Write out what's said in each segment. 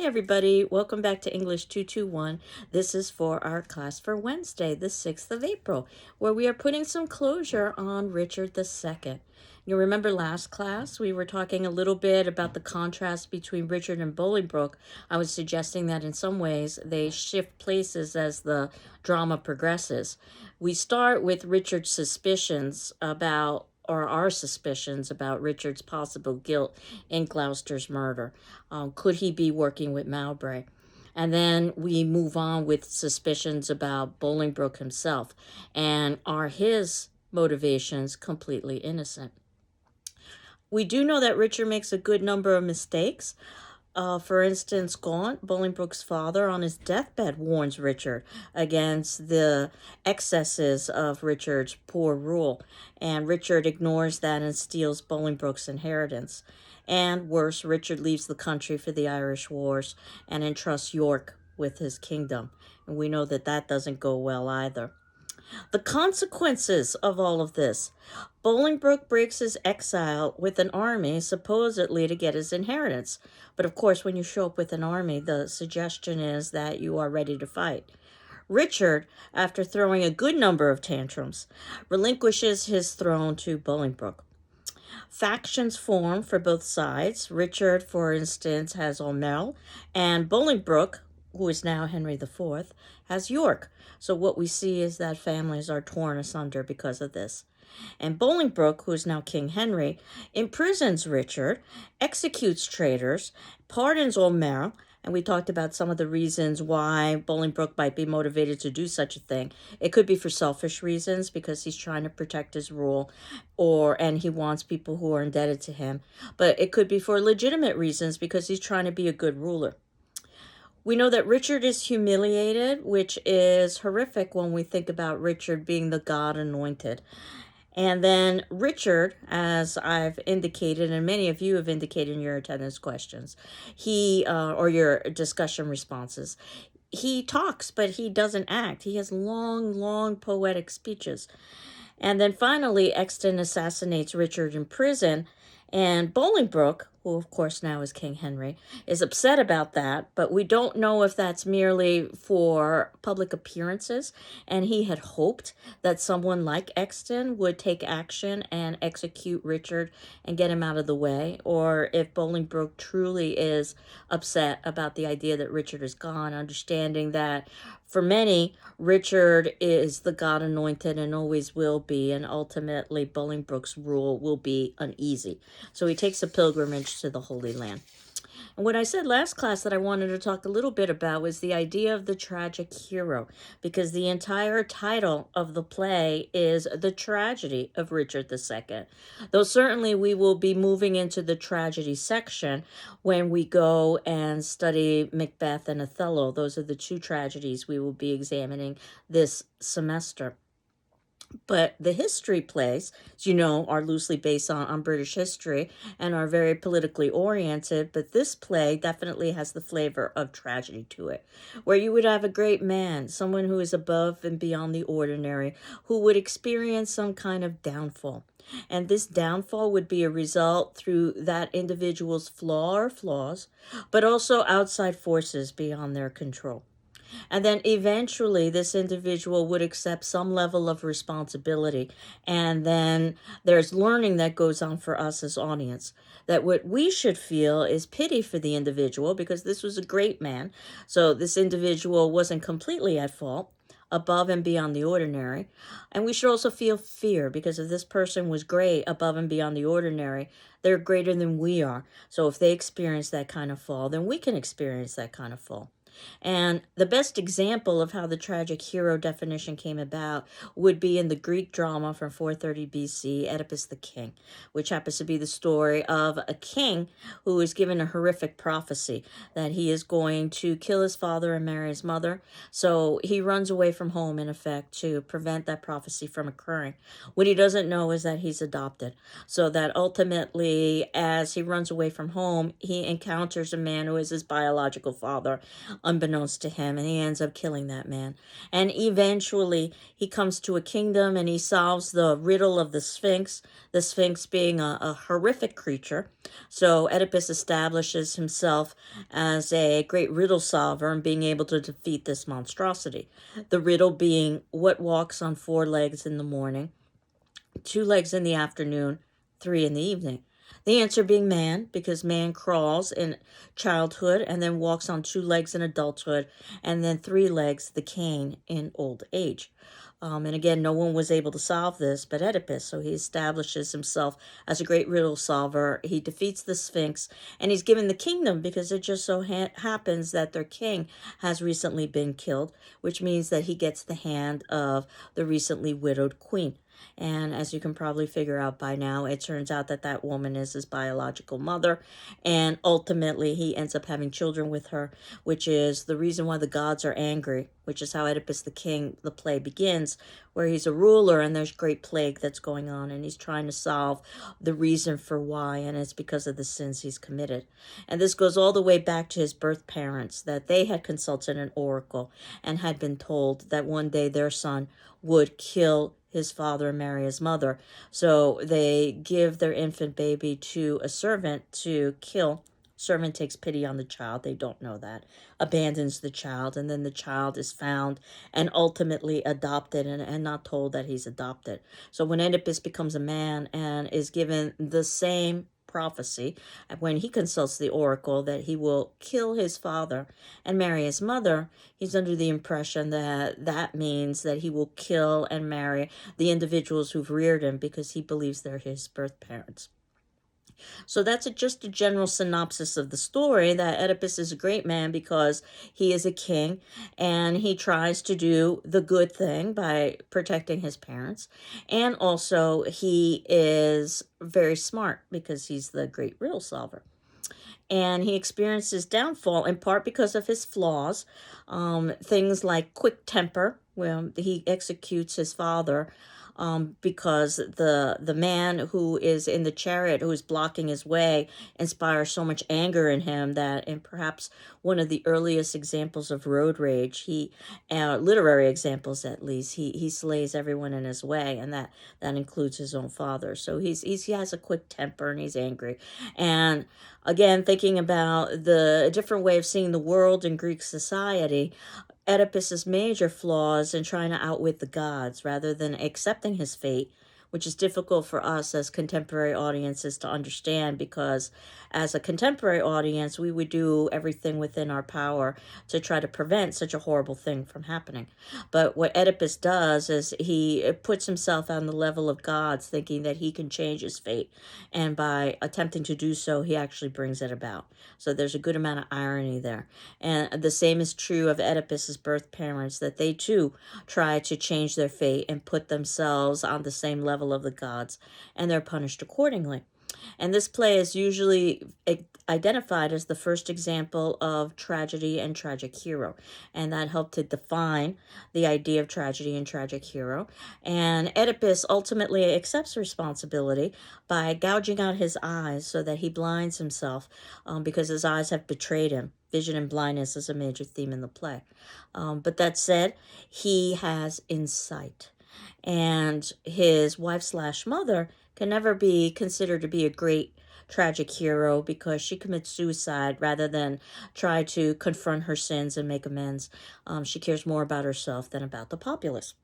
everybody. Welcome back to English 221. This is for our class for Wednesday, the 6th of April, where we are putting some closure on Richard II. You remember last class, we were talking a little bit about the contrast between Richard and Bolingbroke. I was suggesting that in some ways they shift places as the drama progresses. We start with Richard's suspicions about or our suspicions about Richard's possible guilt in Gloucester's murder. Could he be working with Mowbray? And then we move on with suspicions about Bolingbroke himself. And are his motivations completely innocent? We do know that Richard makes a good number of mistakes. For instance, Gaunt, Bolingbroke's father, on his deathbed warns Richard against the excesses of Richard's poor rule, and Richard ignores that and steals Bolingbroke's inheritance. And worse, Richard leaves the country for the Irish Wars and entrusts York with his kingdom. And we know that that doesn't go well either. The consequences of all of this. Bolingbroke breaks his exile with an army, supposedly to get his inheritance. But of course, when you show up with an army, the suggestion is that you are ready to fight. Richard, after throwing a good number of tantrums, relinquishes his throne to Bolingbroke. Factions form for both sides. Richard, for instance, has Aumale, and Bolingbroke, who is now Henry IV, has York. So what we see is that families are torn asunder because of this. And Bolingbroke, who is now King Henry, imprisons Richard, executes traitors, pardons Aumale, and we talked about some of the reasons why Bolingbroke might be motivated to do such a thing. It could be for selfish reasons because he's trying to protect his rule and he wants people who are indebted to him. But it could be for legitimate reasons because he's trying to be a good ruler. We know that Richard is humiliated, which is horrific when we think about Richard being the God anointed. And then Richard, as I've indicated, and many of you have indicated in your attendance questions, or your discussion responses, he talks, but he doesn't act. He has long, long poetic speeches. And then finally, Exton assassinates Richard in prison, and Bolingbroke, who of course now is King Henry, is upset about that, but we don't know if that's merely for public appearances, and he had hoped that someone like Exton would take action and execute Richard and get him out of the way, or if Bolingbroke truly is upset about the idea that Richard is gone, understanding that for many, Richard is the God anointed and always will be, and ultimately Bolingbroke's rule will be uneasy. So he takes a pilgrimage to the Holy Land. And what I said last class that I wanted to talk a little bit about was the idea of the tragic hero, because the entire title of the play is The Tragedy of Richard II. Though certainly we will be moving into the tragedy section when we go and study Macbeth and Othello. Those are the two tragedies we will be examining this semester. But the history plays, as you know, are loosely based on British history and are very politically oriented. But this play definitely has the flavor of tragedy to it, where you would have a great man, someone who is above and beyond the ordinary, who would experience some kind of downfall. And this downfall would be a result through that individual's flaws, but also outside forces beyond their control. And then eventually this individual would accept some level of responsibility. And then there's learning that goes on for us as audience, that what we should feel is pity for the individual because this was a great man. So this individual wasn't completely at fault, above and beyond the ordinary. And we should also feel fear because if this person was great, above and beyond the ordinary, they're greater than we are. So if they experience that kind of fall, then we can experience that kind of fall. And the best example of how the tragic hero definition came about would be in the Greek drama from 430 BC, Oedipus the King, which happens to be the story of a king who is given a horrific prophecy that he is going to kill his father and marry his mother. So he runs away from home, in effect, to prevent that prophecy from occurring. What he doesn't know is that he's adopted. So that ultimately, as he runs away from home, he encounters a man who is his biological father, unbeknownst to him, and he ends up killing that man. And eventually, he comes to a kingdom and he solves the riddle of the Sphinx being a horrific creature. So Oedipus establishes himself as a great riddle solver and being able to defeat this monstrosity. The riddle being what walks on four legs in the morning, two legs in the afternoon, three in the evening. The answer being man, because man crawls in childhood and then walks on two legs in adulthood, and then three legs, the cane, in old age. And again, no one was able to solve this but Oedipus, so he establishes himself as a great riddle solver. He defeats the Sphinx, and he's given the kingdom because it just so happens that their king has recently been killed, which means that he gets the hand of the recently widowed queen. And as you can probably figure out by now, it turns out that that woman is his biological mother. And ultimately, he ends up having children with her, which is the reason why the gods are angry, which is how Oedipus the king, the play begins, where he's a ruler and there's great plague that's going on. And he's trying to solve the reason for why. And it's because of the sins he's committed. And this goes all the way back to his birth parents, that they had consulted an oracle and had been told that one day their son would kill his father and marry his mother. So they give their infant baby to a servant to kill. Servant takes pity on the child. They don't know that. Abandons the child, and then the child is found and ultimately adopted and not told that he's adopted. So when Oedipus becomes a man and is given the same prophecy when he consults the oracle that he will kill his father and marry his mother, he's under the impression that that means that he will kill and marry the individuals who've reared him because he believes they're his birth parents. So that's just a general synopsis of the story, that Oedipus is a great man because he is a king and he tries to do the good thing by protecting his parents. And also he is very smart because he's the great riddle solver. And he experiences downfall in part because of his flaws, things like quick temper, where he executes his father because the man who is in the chariot, who is blocking his way, inspires so much anger in him that, in perhaps one of the earliest examples of road rage, literary examples at least, he slays everyone in his way, and that includes his own father. So he has a quick temper and he's angry. And again, thinking about the different way of seeing the world in Greek society, Oedipus's major flaws in trying to outwit the gods rather than accepting his fate, which is difficult for us as contemporary audiences to understand, because as a contemporary audience, we would do everything within our power to try to prevent such a horrible thing from happening. But what Oedipus does is he puts himself on the level of gods, thinking that he can change his fate. And by attempting to do so, he actually brings it about. So there's a good amount of irony there. And the same is true of Oedipus's birth parents, that they too try to change their fate and put themselves on the same level of the gods, and they're punished accordingly. And this play is usually identified as the first example of tragedy and tragic hero, and that helped to define the idea of tragedy and tragic hero. And Oedipus ultimately accepts responsibility by gouging out his eyes so that he blinds himself, because his eyes have betrayed him. Vision and blindness is a major theme in the play. But that said, he has insight. And his wife/mother can never be considered to be a great tragic hero because she commits suicide rather than try to confront her sins and make amends. She cares more about herself than about the populace.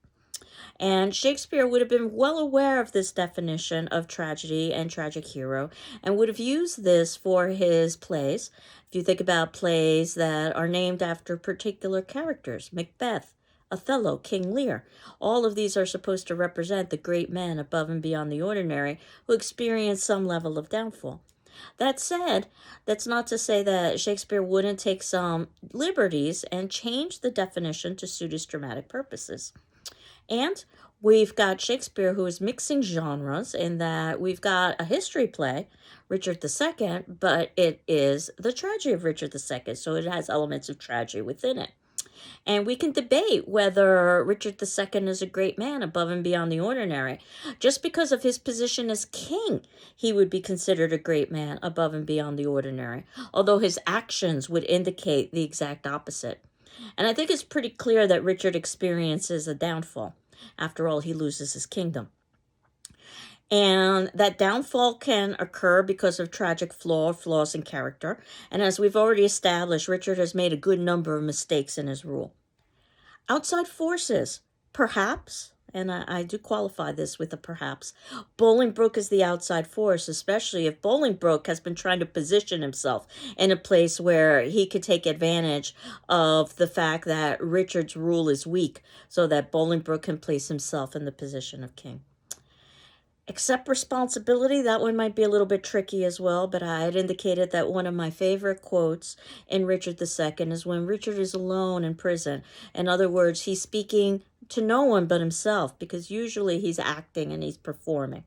And Shakespeare would have been well aware of this definition of tragedy and tragic hero and would have used this for his plays. If you think about plays that are named after particular characters, Macbeth, Othello, King Lear. All of these are supposed to represent the great men above and beyond the ordinary who experience some level of downfall. That said, that's not to say that Shakespeare wouldn't take some liberties and change the definition to suit his dramatic purposes. And we've got Shakespeare who is mixing genres in that we've got a history play, Richard II, but it is the tragedy of Richard II, so it has elements of tragedy within it. And we can debate whether Richard II is a great man above and beyond the ordinary. Just because of his position as king, he would be considered a great man above and beyond the ordinary, although his actions would indicate the exact opposite. And I think it's pretty clear that Richard experiences a downfall. After all, he loses his kingdom. And that downfall can occur because of tragic flaws in character. And as we've already established, Richard has made a good number of mistakes in his rule. Outside forces, perhaps, and I do qualify this with a perhaps, Bolingbroke is the outside force, especially if Bolingbroke has been trying to position himself in a place where he could take advantage of the fact that Richard's rule is weak so that Bolingbroke can place himself in the position of king. Accept responsibility, that one might be a little bit tricky as well, but I had indicated that one of my favorite quotes in Richard II is when Richard is alone in prison. In other words, he's speaking to no one but himself, because usually he's acting and he's performing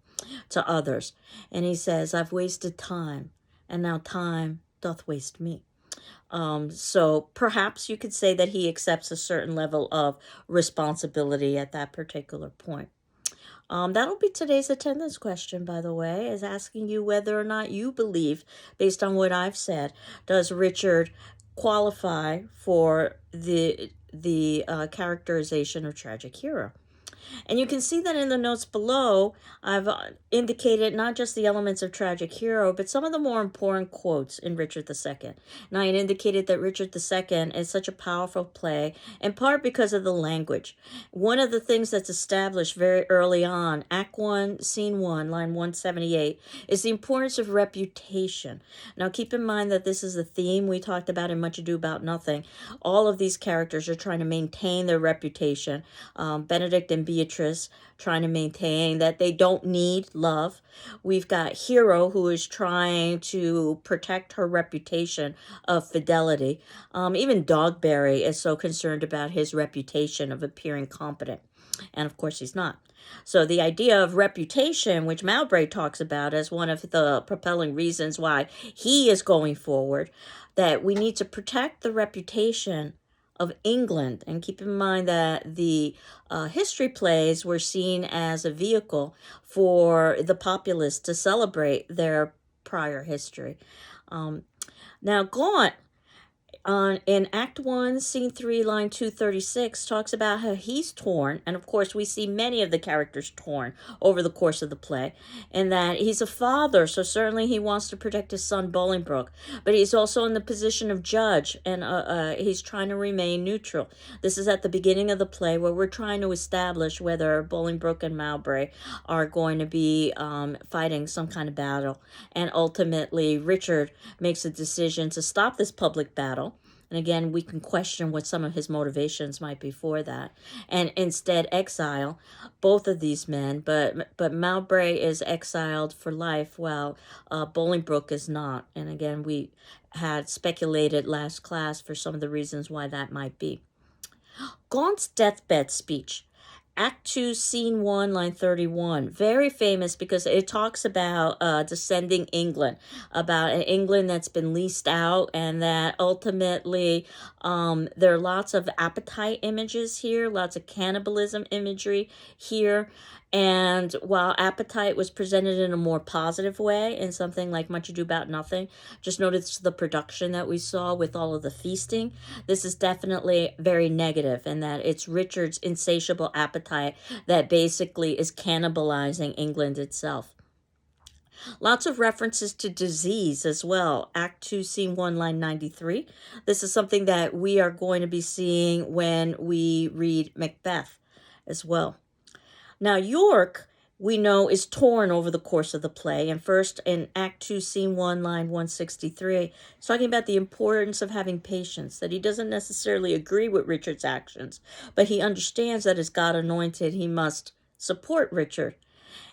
to others. And he says, I've wasted time, and now time doth waste me. So perhaps you could say that he accepts a certain level of responsibility at that particular point. That'll be today's attendance question, by the way, is asking you whether or not you believe, based on what I've said, does Richard qualify for the characterization of tragic hero? And you can see that in the notes below, I've indicated not just the elements of tragic hero, but some of the more important quotes in Richard II. And I had indicated that Richard II is such a powerful play, in part because of the language. One of the things that's established very early on, Act 1, Scene 1, line 178, is the importance of reputation. Now keep in mind that this is a theme we talked about in Much Ado About Nothing. All of these characters are trying to maintain their reputation. Benedict and Beatrice trying to maintain that they don't need love. We've got Hero, who is trying to protect her reputation of fidelity. Even Dogberry is so concerned about his reputation of appearing competent. And of course he's not. So the idea of reputation, which Mowbray talks about as one of the propelling reasons why he is going forward, that we need to protect the reputation of England. And keep in mind that the history plays were seen as a vehicle for the populace to celebrate their prior history. Now, Gaunt, in Act 1, Scene 3, line 236, talks about how he's torn, and of course we see many of the characters torn over the course of the play, and that he's a father, so certainly he wants to protect his son Bolingbroke, but he's also in the position of judge, and he's trying to remain neutral. This is at the beginning of the play where we're trying to establish whether Bolingbroke and Mowbray are going to be fighting some kind of battle, and ultimately Richard makes a decision to stop this public battle. And again, we can question what some of his motivations might be for that, and instead exile both of these men. But Mowbray is exiled for life, while Bolingbroke is not. And again, we had speculated last class for some of the reasons why that might be. Gaunt's deathbed speech. Act 2, Scene 1, line 31. Very famous because it talks about descending England, about an England that's been leased out, and that ultimately there are lots of appetite images here, lots of cannibalism imagery here. And while appetite was presented in a more positive way in something like Much Ado About Nothing, just notice the production that we saw with all of the feasting. This is definitely very negative, in that it's Richard's insatiable appetite that basically is cannibalizing England itself. Lots of references to disease as well. Act 2, Scene 1, line 93. This is something that we are going to be seeing when we read Macbeth as well. Now, York, we know, is torn over the course of the play. And first, in Act 2, Scene 1, line 163, he's talking about the importance of having patience, that he doesn't necessarily agree with Richard's actions, but he understands that as God anointed, he must support Richard.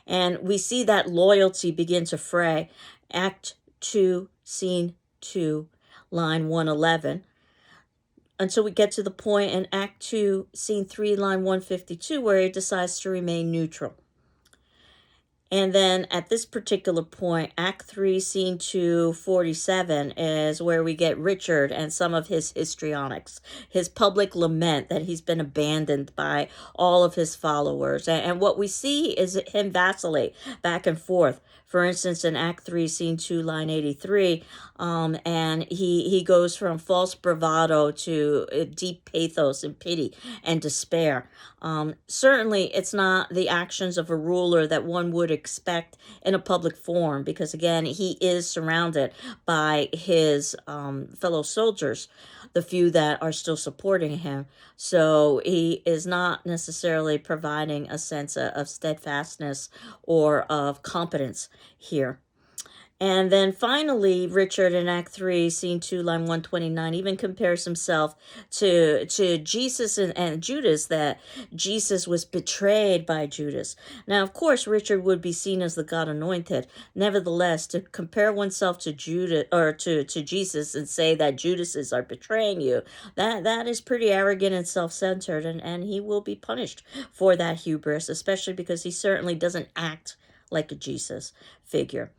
And we see that loyalty begin to fray. Act 2, Scene 2, line 111. Until we get to the point in Act 2, Scene 3, line 152, where he decides to remain neutral. And then at this particular point, Act 3, Scene 247 is where we get Richard and some of his histrionics, his public lament that he's been abandoned by all of his followers. And what we see is him vacillate back and forth. For instance, in Act 3, Scene 2, line 83, and he goes from false bravado to deep pathos and pity and despair. Certainly, it's not the actions of a ruler that one would expect in a public forum, because again, he is surrounded by his fellow soldiers, the few that are still supporting him. So he is not necessarily providing a sense of steadfastness or of competence here. And then finally, Richard in Act 3, Scene 2, line 129, even compares himself to Jesus and Judas, that Jesus was betrayed by Judas. Now, of course, Richard would be seen as the God anointed. Nevertheless, to compare oneself to Judas or to Jesus and say that Judases are betraying you, that is pretty arrogant and self-centered, and he will be punished for that hubris, especially because he certainly doesn't act like a Jesus figure.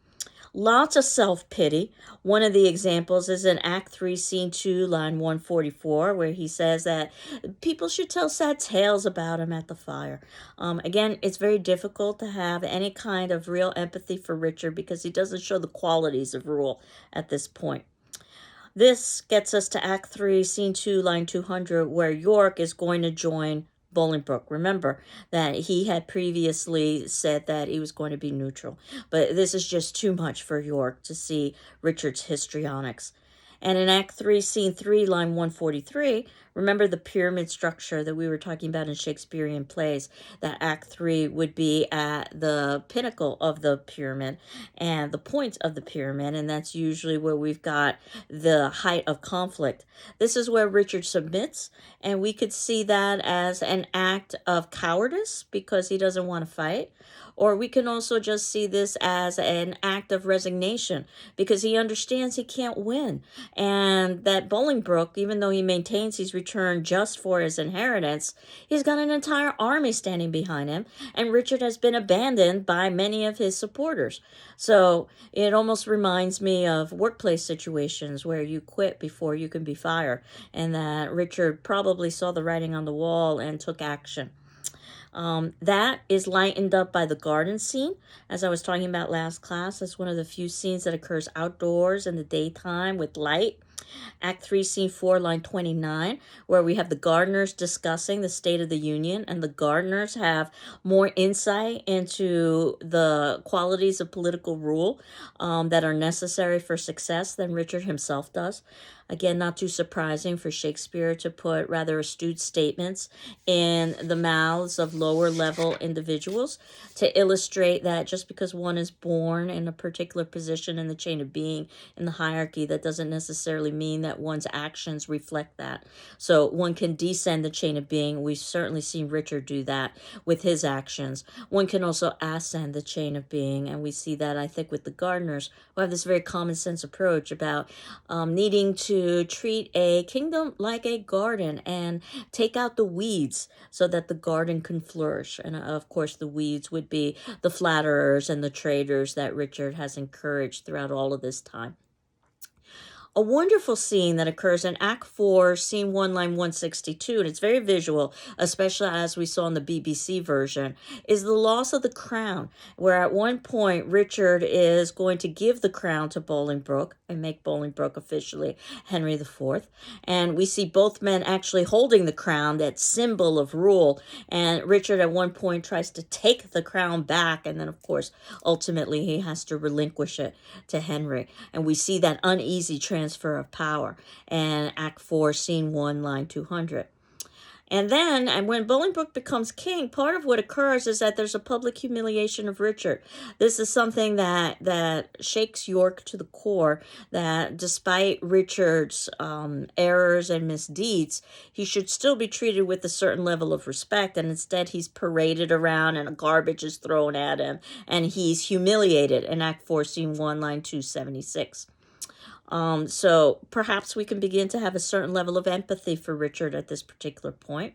Lots of self-pity. One of the examples is in Act 3, Scene 2, line 144, where he says that people should tell sad tales about him at the fire. Again, it's very difficult to have any kind of real empathy for Richard because he doesn't show the qualities of rule at this point. This gets us to Act 3, Scene 2, line 200, where York is going to join Bolingbroke. Remember that he had previously said that he was going to be neutral, but this is just too much for York to see Richard's histrionics. And in Act 3, Scene 3, line 143, remember the pyramid structure that we were talking about in Shakespearean plays, that Act 3 would be at the pinnacle of the pyramid and the point of the pyramid, and that's usually where we've got the height of conflict. This is where Richard submits, and we could see that as an act of cowardice because he doesn't want to fight. Or we can also just see this as an act of resignation because he understands he can't win. And that Bolingbroke, even though he maintains he's returned just for his inheritance, he's got an entire army standing behind him. And Richard has been abandoned by many of his supporters. So it almost reminds me of workplace situations where you quit before you can be fired. And that Richard probably saw the writing on the wall and took action. That is lightened up by the garden scene. As I was talking about last class, that's one of the few scenes that occurs outdoors in the daytime with light. Act 3, Scene 4, line 29, where we have the gardeners discussing the State of the Union, and the gardeners have more insight into the qualities of political rule that are necessary for success than Richard himself does. Again, not too surprising for Shakespeare to put rather astute statements in the mouths of lower level individuals to illustrate that just because one is born in a particular position in the chain of being in the hierarchy, that doesn't necessarily mean that one's actions reflect that. So one can descend the chain of being. We've certainly seen Richard do that with his actions. One can also ascend the chain of being, and we see that, I think, with the gardeners, who have this very common sense approach about needing to treat a kingdom like a garden and take out the weeds so that the garden can flourish. And of course, the weeds would be the flatterers and the traders that Richard has encouraged throughout all of this time. A wonderful scene that occurs in Act 4, Scene 1, line 162, and it's very visual, especially as we saw in the BBC version, is the loss of the crown, where at one point Richard is going to give the crown to Bolingbroke and make Bolingbroke officially Henry IV. And we see both men actually holding the crown, that symbol of rule, and Richard at one point tries to take the crown back, and then of course ultimately he has to relinquish it to Henry. And we see that uneasy transfer of power and Act 4, Scene 1, line 200. And then, and when Bolingbroke becomes king, part of what occurs is that there's a public humiliation of Richard. This is something that shakes York to the core, that despite Richard's errors and misdeeds, he should still be treated with a certain level of respect, and instead he's paraded around and garbage is thrown at him, and he's humiliated in Act 4, Scene 1, line 276. So perhaps we can begin to have a certain level of empathy for Richard at this particular point.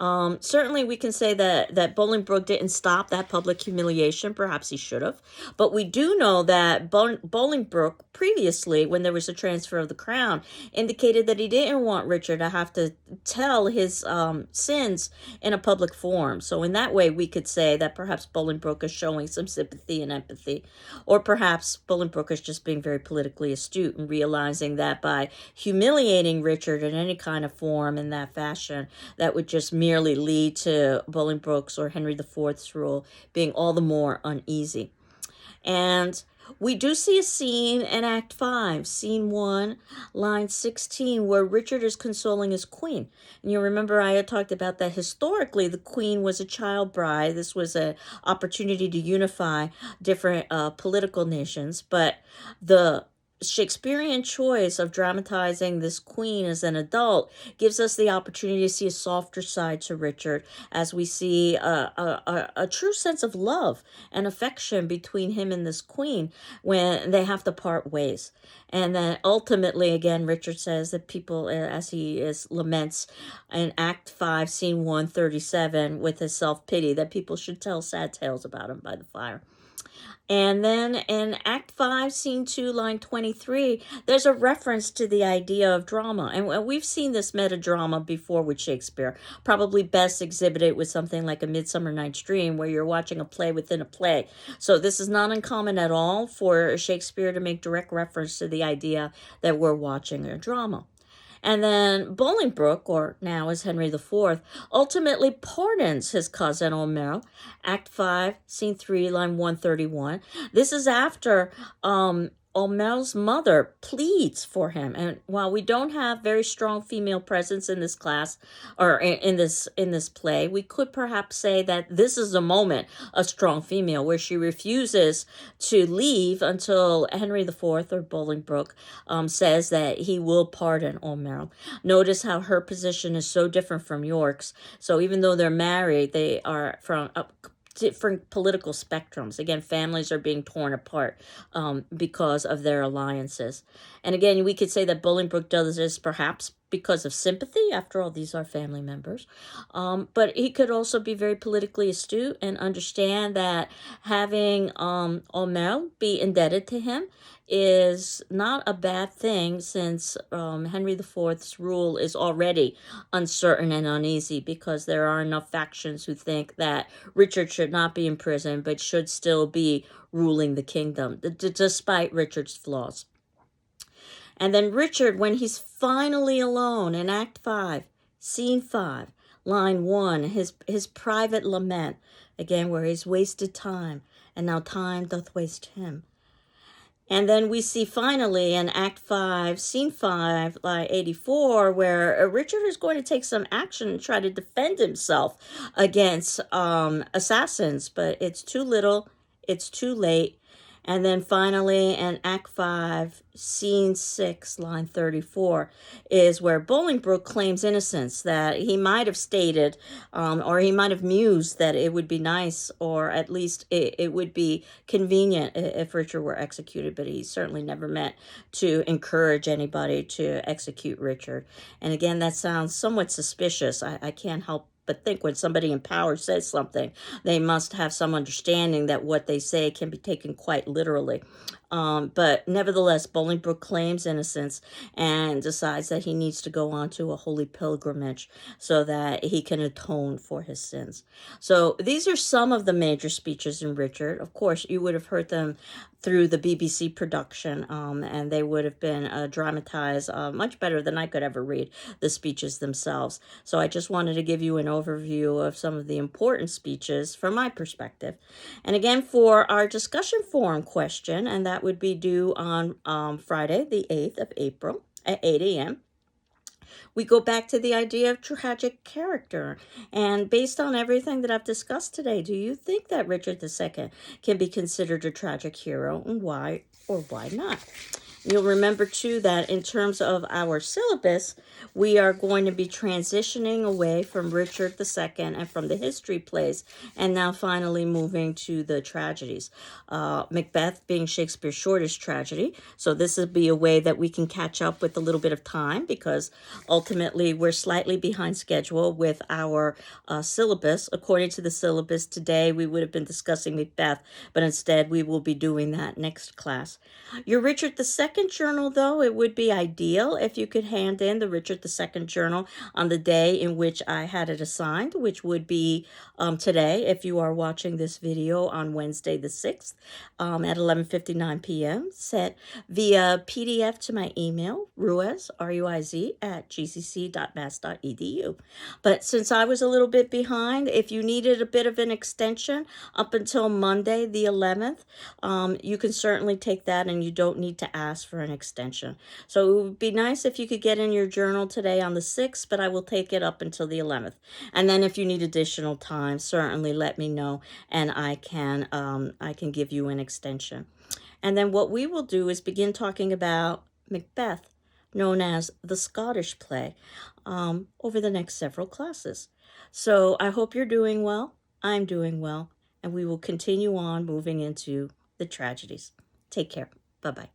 Certainly, we can say that Bolingbroke didn't stop that public humiliation. Perhaps he should have. But we do know that Bolingbroke previously, when there was a transfer of the crown, indicated that he didn't want Richard to have to tell his sins in a public forum. So in that way, we could say that perhaps Bolingbroke is showing some sympathy and empathy. Or perhaps Bolingbroke is just being very politically astute and realizing that by humiliating Richard in any kind of form in that fashion, that would just merely lead to Bolingbroke's or Henry IV's rule being all the more uneasy. And we do see a scene in Act 5, Scene 1, line 16, where Richard is consoling his queen. And you remember I had talked about that historically the queen was a child bride. This was an opportunity to unify different political nations. But the Shakespearean choice of dramatizing this queen as an adult gives us the opportunity to see a softer side to Richard, as we see a true sense of love and affection between him and this queen when they have to part ways. And then ultimately, again, Richard says that people, as he is laments in Act 5, Scene 137, with his self-pity, that people should tell sad tales about him by the fire. And then in Act 5, Scene 2, line 23, there's a reference to the idea of drama. And we've seen this meta-drama before with Shakespeare, probably best exhibited with something like A Midsummer Night's Dream, where you're watching a play within a play. So this is not uncommon at all for Shakespeare to make direct reference to the idea that we're watching a drama. And then Bolingbroke, or now as Henry IV, ultimately pardons his cousin Aumerle, Act 5, Scene 3, line 131. This is after Aumerle's mother pleads for him. And while we don't have very strong female presence in this class, or in this play, we could perhaps say that this is a moment of strong female where she refuses to leave until Henry IV, or Bolingbroke, says that he will pardon Aumerle. Notice how her position is so different from York's. So even though they're married, they are from different political spectrums. Again, families are being torn apart because of their alliances. And again, we could say that Bolingbroke does this perhaps because of sympathy. After all, these are family members. But he could also be very politically astute and understand that having Aumerle be indebted to him is not a bad thing, since Henry IV's rule is already uncertain and uneasy, because there are enough factions who think that Richard should not be in prison but should still be ruling the kingdom, despite Richard's flaws. And then Richard, when he's finally alone in Act 5, Scene 5, line 1, his private lament, again, where he's wasted time, and now time doth waste him. And then we see finally in Act 5, Scene 5, line 84, where Richard is going to take some action and try to defend himself against assassins, but it's too little, it's too late. And then finally in Act 5, Scene 6, line 34, is where Bolingbroke claims innocence, that he might have stated, or he might have mused that it would be nice, or at least it would be convenient if Richard were executed, but he certainly never meant to encourage anybody to execute Richard. And again, that sounds somewhat suspicious. I can't help but think when somebody in power says something, they must have some understanding that what they say can be taken quite literally. But nevertheless, Bolingbroke claims innocence and decides that he needs to go on to a holy pilgrimage so that he can atone for his sins. So these are some of the major speeches in Richard. Of course, you would have heard them through the BBC production, and they would have been dramatized much better than I could ever read the speeches themselves. So I just wanted to give you an overview of some of the important speeches from my perspective. And again, for our discussion forum question, and that would be due on Friday, the 8th of April at 8 a.m., we go back to the idea of tragic character. And based on everything that I've discussed today, do you think that Richard II can be considered a tragic hero, and why or why not? You'll remember too that in terms of our syllabus, we are going to be transitioning away from Richard II and from the history plays, and now finally moving to the tragedies. Macbeth being Shakespeare's shortest tragedy, so this will be a way that we can catch up with a little bit of time, because ultimately we're slightly behind schedule with our syllabus. According to the syllabus today, we would have been discussing Macbeth, but instead we will be doing that next class. Your Richard II journal, though, it would be ideal if you could hand in the Richard II journal on the day in which I had it assigned, which would be today, if you are watching this video on Wednesday the 6th at 11:59 p.m. Set via PDF to my email, Ruiz, R-U-I-Z, at gcc.mass.edu. But since I was a little bit behind, if you needed a bit of an extension up until Monday the 11th, you can certainly take that, and you don't need to ask for an extension. So it would be nice if you could get in your journal today on the 6th, but I will take it up until the 11th. And then if you need additional time, certainly let me know, and I can give you an extension. And then what we will do is begin talking about Macbeth, known as the Scottish play, over the next several classes. So I hope you're doing well. I'm doing well. And we will continue on moving into the tragedies. Take care. Bye-bye.